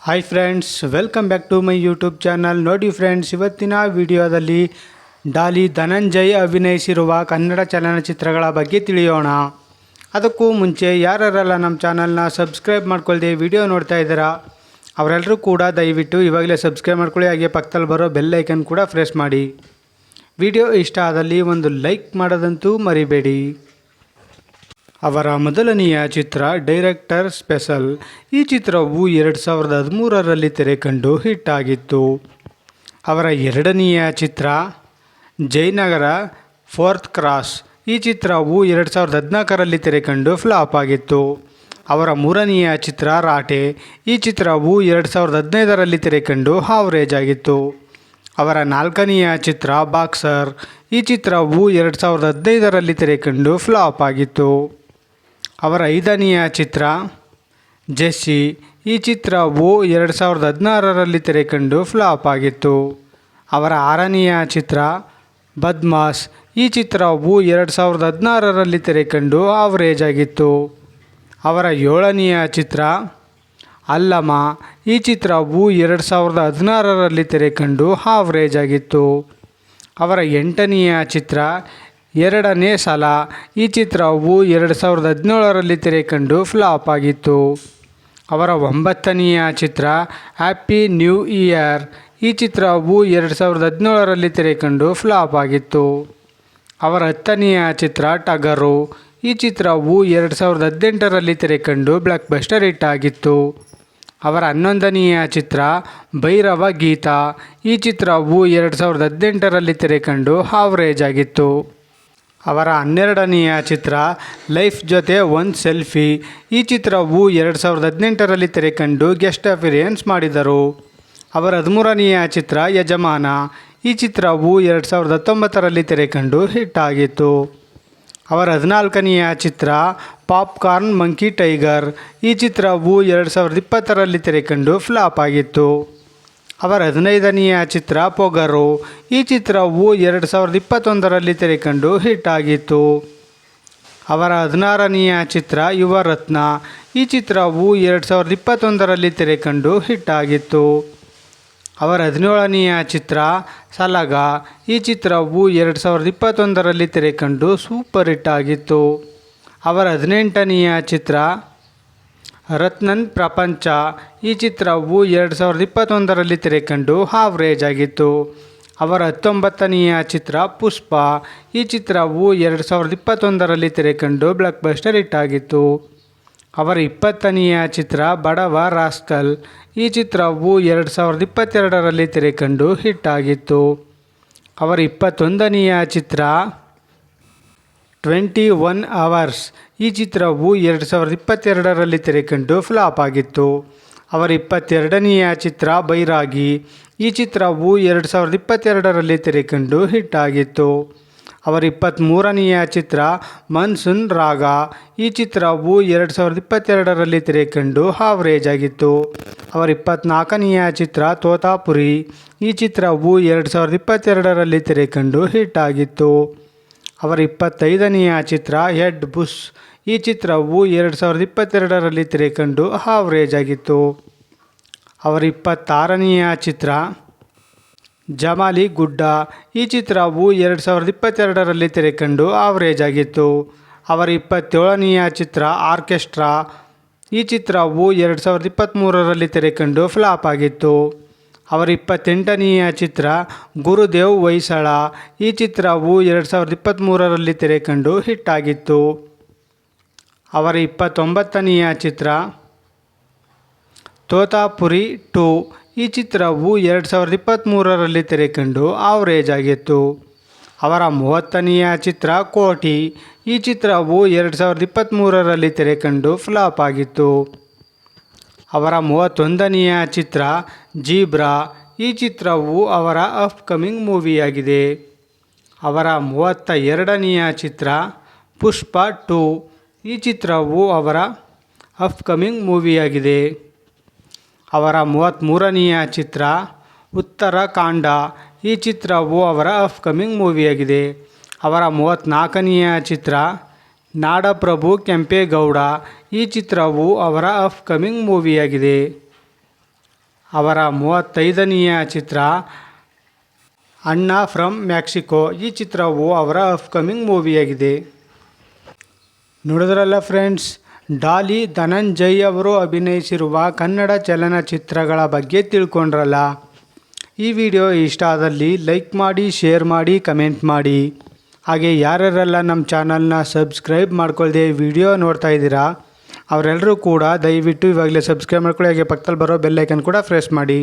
Hi friends, welcome back to my YouTube channel. ನೋಡಿ friends, ಇವತ್ತಿನ ವಿಡಿಯೋದಲ್ಲಿ ಡಾಲಿ ಧನಂಜಯ್ ಅಭಿನಯಿಸಿರುವ ಕನ್ನಡ ಚಲನಚಿತ್ರಗಳ ಬಗ್ಗೆ ತಿಳಿಯೋಣ. ಅದಕ್ಕೂ ಮುಂಚೆ ಯಾರೆಲ್ಲ ನಮ್ಮ ಚಾನಲ್ನ ಸಬ್ಸ್ಕ್ರೈಬ್ ಮಾಡ್ಕೊಳ್ಳದೆ ವಿಡಿಯೋ ನೋಡ್ತಾ ಇದ್ದೀರಾ ಅವರೆಲ್ಲರೂ ಕೂಡ ದಯವಿಟ್ಟು ಇವಾಗಲೇ ಸಬ್ಸ್ಕ್ರೈಬ್ ಮಾಡ್ಕೊಳ್ಳಿ. ಹಾಗೆ ಪಕ್ಕದಲ್ಲಿ ಬರೋ ಬೆಲ್ ಐಕನ್ ಕೂಡ ಪ್ರೆಸ್ ಮಾಡಿ. ವಿಡಿಯೋ ಇಷ್ಟ ಆದಲ್ಲಿ ಒಂದು ಲೈಕ್ ಮಾಡೋದಂತೂ ಮರಿಬೇಡಿ. ಅವರ ಮೊದಲನೆಯ ಚಿತ್ರ ಡೈರೆಕ್ಟರ್ ಸ್ಪೆಷಲ್. ಈ ಚಿತ್ರವು 2013ರಲ್ಲಿ ತೆರೆ ಕಂಡು ಹಿಟ್ ಆಗಿತ್ತು. ಅವರ ಎರಡನೆಯ ಚಿತ್ರ ಜಯನಗರ ಫೋರ್ತ್ ಕ್ರಾಸ್. ಈ ಚಿತ್ರವು 2014ರಲ್ಲಿ ತೆರೆ ಕಂಡು ಫ್ಲಾಪ್ ಆಗಿತ್ತು. ಅವರ ಮೂರನೆಯ ಚಿತ್ರ ರಾಟೆ. ಈ ಚಿತ್ರವು 2015ರಲ್ಲಿ ತೆರೆ ಕಂಡು ಆವರೇಜ್ ಆಗಿತ್ತು. ಅವರ ನಾಲ್ಕನೆಯ ಚಿತ್ರ ಬಾಕ್ಸರ್. ಈ ಚಿತ್ರವು 2015ರಲ್ಲಿ ತೆರೆ ಕಂಡು ಫ್ಲಾಪ್ ಆಗಿತ್ತು. ಅವರ ಐದನೆಯ ಚಿತ್ರ ಜೆಸ್ಸಿ. ಈ ಚಿತ್ರವು 2016ರಲ್ಲಿ ತೆರೆ ಕಂಡು ಫ್ಲಾಪ್ ಆಗಿತ್ತು. ಅವರ ಆರನೆಯ ಚಿತ್ರ ಬದ್ಮಾಸ್. ಈ ಚಿತ್ರವು 2016ರಲ್ಲಿ ತೆರೆ ಕಂಡು ಆವರೇಜ್ ಆಗಿತ್ತು. ಅವರ ಏಳನೆಯ ಚಿತ್ರ ಅಲ್ಲಮ. ಈ ಚಿತ್ರವು 2016ರಲ್ಲಿ ತೆರೆ ಕಂಡು ಆವರೇಜ್ ಆಗಿತ್ತು. ಅವರ ಎಂಟನೆಯ ಚಿತ್ರ ಎರಡನೇ ಸಲ. ಈ ಚಿತ್ರವು 2017ರಲ್ಲಿ ತೆರೆ ಕಂಡು ಫ್ಲಾಪ್ ಆಗಿತ್ತು. ಅವರ ಒಂಬತ್ತನೆಯ ಚಿತ್ರ ಹ್ಯಾಪಿ ನ್ಯೂ ಇಯರ್. ಈ ಚಿತ್ರವು 2017ರಲ್ಲಿ ತೆರೆ ಕಂಡು ಫ್ಲಾಪ್ ಆಗಿತ್ತು. ಅವರ ಹತ್ತನೆಯ ಚಿತ್ರ ಟಗರು. ಈ ಚಿತ್ರವು 2018ರಲ್ಲಿ ತೆರೆ ಕಂಡು ಬ್ಲಾಕ್ ಬಸ್ಟರ್ ಹಿಟ್ ಆಗಿತ್ತು. ಅವರ ಹನ್ನೊಂದನೆಯ ಚಿತ್ರ ಭೈರವ ಗೀತ. ಈ ಚಿತ್ರವು 2018ರಲ್ಲಿ ತೆರೆ ಕಂಡು ಆವರೇಜ್ ಆಗಿತ್ತು. ಅವರ ಹನ್ನೆರಡನೆಯ ಚಿತ್ರ ಲೈಫ್ ಜೊತೆ ಒಂದು ಸೆಲ್ಫಿ. ಈ ಚಿತ್ರವು 2018ರಲ್ಲಿ ತೆರೆ ಕಂಡು ಗೆಸ್ಟ್ ಅಪಿಯರೆನ್ಸ್ ಮಾಡಿದರು. ಅವರ ಹದಿಮೂರನೆಯ ಚಿತ್ರ ಯಜಮಾನ. ಈ ಚಿತ್ರವು 2019ರಲ್ಲಿ ತೆರೆ ಕಂಡು ಹಿಟ್ ಆಗಿತ್ತು. ಅವರ ಹದಿನಾಲ್ಕನೆಯ ಚಿತ್ರ ಪಾಪ್ಕಾರ್ನ್ ಮಂಕಿ ಟೈಗರ್. ಈ ಚಿತ್ರವು 2020ರಲ್ಲಿ ತೆರೆ ಕಂಡು ಫ್ಲಾಪ್ ಆಗಿತ್ತು. ಅವರ ಹದಿನೈದನೆಯ ಚಿತ್ರ ಪೊಗರು. ಈ ಚಿತ್ರವು 2021ರಲ್ಲಿ ತೆರೆ ಕಂಡು ಹಿಟ್ ಆಗಿತ್ತು. ಅವರ ಹದಿನಾರನೆಯ ಚಿತ್ರ ಯುವರತ್ನ. ಈ ಚಿತ್ರವು 2021ರಲ್ಲಿ ತೆರೆ ಕಂಡು ಹಿಟ್ ಆಗಿತ್ತು. ಅವರ ಹದಿನೇಳನೆಯ ಚಿತ್ರ ಸಲಗ. ಈ ಚಿತ್ರವು 2021ರಲ್ಲಿ ತೆರೆ ಕಂಡು ಸೂಪರ್ ಹಿಟ್ ಆಗಿತ್ತು. ಅವರ ಹದಿನೆಂಟನೆಯ ಚಿತ್ರ ರತ್ನನ್ ಪ್ರಪಂಚ. ಈ ಚಿತ್ರವು 2021ರಲ್ಲಿ ತೆರೆ ಕಂಡು ಆವರೇಜ್ ಆಗಿತ್ತು. ಅವರ 19ನೆಯ ಚಿತ್ರ ಪುಷ್ಪ. ಈ ಚಿತ್ರವು 2021ರಲ್ಲಿ ತೆರೆ ಕಂಡು ಬ್ಲಾಕ್ ಬಸ್ಟರ್ ಹಿಟ್ ಆಗಿತ್ತು. ಅವರ 20ನೆಯ ಚಿತ್ರ ಬಡವ ರಾಸ್ಕಲ್. ಈ ಚಿತ್ರವು 2022ರಲ್ಲಿ ತೆರೆ ಕಂಡು ಹಿಟ್ ಆಗಿತ್ತು. ಅವರ 21ನೆಯ ಚಿತ್ರ 21 ಅವರ್ಸ್. ಈ ಚಿತ್ರವು 2022ರಲ್ಲಿ ತೆರೆ ಕಂಡು ಫ್ಲಾಪ್ ಆಗಿತ್ತು. ಅವರ 22ನೆಯ ಚಿತ್ರ ಬೈರಾಗಿ. ಈ ಚಿತ್ರವು 2022ರಲ್ಲಿ ತೆರೆ ಕಂಡು ಹಿಟ್ ಆಗಿತ್ತು. ಅವರ 23ನೆಯ ಚಿತ್ರ ಮನ್ಸೂನ್ ರಾಗ. ಈ ಚಿತ್ರವು 2022ರಲ್ಲಿ ತೆರೆ ಕಂಡು ಆವರೇಜ್ ಆಗಿತ್ತು. ಅವರ 24ನೆಯ ಚಿತ್ರ ತೋತಾಪುರಿ. ಈ ಚಿತ್ರವು 2022ರಲ್ಲಿ ತೆರೆ ಕಂಡು ಹಿಟ್ ಆಗಿತ್ತು. ಅವರ 25ನೆಯ ಚಿತ್ರ ಹೆಡ್ ಬುಷ್. ಈ ಚಿತ್ರವು 2022ರಲ್ಲಿ ತೆರೆ ಕಂಡು ಆವರೇಜ್ ಆಗಿತ್ತು. ಅವರ 26ನೆಯ ಚಿತ್ರ ಜಮಾಲಿ ಗುಡ್ಡ. ಈ ಚಿತ್ರವು 2022ರಲ್ಲಿ ತೆರೆ ಕಂಡು ಆವರೇಜ್ ಆಗಿತ್ತು. ಅವರ 27ನೆಯ ಚಿತ್ರ ಆರ್ಕೆಸ್ಟ್ರಾ. ಈ ಚಿತ್ರವು 2023ರಲ್ಲಿ ತೆರೆ ಕಂಡು ಫ್ಲಾಪ್ ಆಗಿತ್ತು. ಅವರ 28ನೆಯ ಚಿತ್ರ ಗುರುದೇವ್ ಹೊಯ್ಸಳ. ಈ ಚಿತ್ರವು 2023ರಲ್ಲಿ ತೆರೆ ಕಂಡು ಹಿಟ್ ಆಗಿತ್ತು. ಅವರ 29ನೆಯ ಚಿತ್ರ ತೋತಾಪುರಿ 2. ಈ ಚಿತ್ರವು 2023ರಲ್ಲಿ ತೆರೆ ಕಂಡು ಆವರೇಜ್ ಆಗಿತ್ತು. ಅವರ 30ನೆಯ ಚಿತ್ರ ಕೋಟಿ. ಈ ಚಿತ್ರವು 2023ರಲ್ಲಿ ತೆರೆ ಕಂಡು ಫ್ಲಾಪ್ ಆಗಿತ್ತು. ಅವರ 31ನೆಯ ಚಿತ್ರ ಜೀಬ್ರಾ. ಈ ಚಿತ್ರವು ಅವರ ಅಪ್ಕಮಿಂಗ್ ಮೂವಿಯಾಗಿದೆ. ಅವರ 32ನೆಯ ಚಿತ್ರ ಪುಷ್ಪ 2. ಈ ಚಿತ್ರವು ಅವರ ಅಪ್ಕಮಿಂಗ್ ಮೂವಿಯಾಗಿದೆ. ಅವರ 33ನೆಯ ಚಿತ್ರ ಉತ್ತರಾಖಂಡ. ಈ ಚಿತ್ರವು ಅವರ ಅಪ್ಕಮಿಂಗ್ ಮೂವಿಯಾಗಿದೆ. ಅವರ 34ನೆಯ ಚಿತ್ರ ನಾಡಪ್ರಭು ಕೆಂಪೇಗೌಡ. ಈ ಚಿತ್ರವು ಅವರ ಅಪ್ಕಮಿಂಗ್ ಮೂವಿಯಾಗಿದೆ. ಅವರ 35ನೆಯ ಚಿತ್ರ ಅಣ್ಣ ಫ್ರಮ್ ಮೆಕ್ಸಿಕೋ. ಈ ಚಿತ್ರವು ಅವರ ಅಪ್ಕಮಿಂಗ್ ಮೂವಿಯಾಗಿದೆ. ನೋಡಿದ್ರಲ್ಲ ಫ್ರೆಂಡ್ಸ್, ಡಾಲಿ ಧನಂಜಯ್ ಅವರು ಅಭಿನಯಿಸಿರುವ ಕನ್ನಡ ಚಲನಚಿತ್ರಗಳ ಬಗ್ಗೆ ತಿಳ್ಕೊಂಡ್ರಲ್ಲ. ಈ ವಿಡಿಯೋ ಇಷ್ಟ ಆದಲ್ಲಿ ಲೈಕ್ ಮಾಡಿ, ಶೇರ್ ಮಾಡಿ, ಕಮೆಂಟ್ ಮಾಡಿ. ಹಾಗೆ ಯಾರ್ಯಾರೆಲ್ಲ ನಮ್ಮ ಚಾನಲ್ನ ಸಬ್ಸ್ಕ್ರೈಬ್ ಮಾಡ್ಕೊಳ್ದೆ ವಿಡಿಯೋ ನೋಡ್ತಾ ಇದ್ದೀರಾ ಅವರೆಲ್ಲರೂ ಕೂಡ ದಯವಿಟ್ಟು ಇವಾಗಲೇ ಸಬ್ಸ್ಕ್ರೈಬ್ ಮಾಡ್ಕೊಳ್ಳಿ. ಹಾಗೆ ಪಕ್ಕದಲ್ಲಿ ಬರೋ ಬೆಲ್ ಐಕನ್ ಕೂಡ ಪ್ರೆಸ್ ಮಾಡಿ.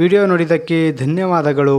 ವಿಡಿಯೋ ನೋಡಿದ್ದಕ್ಕೆ ಧನ್ಯವಾದಗಳು.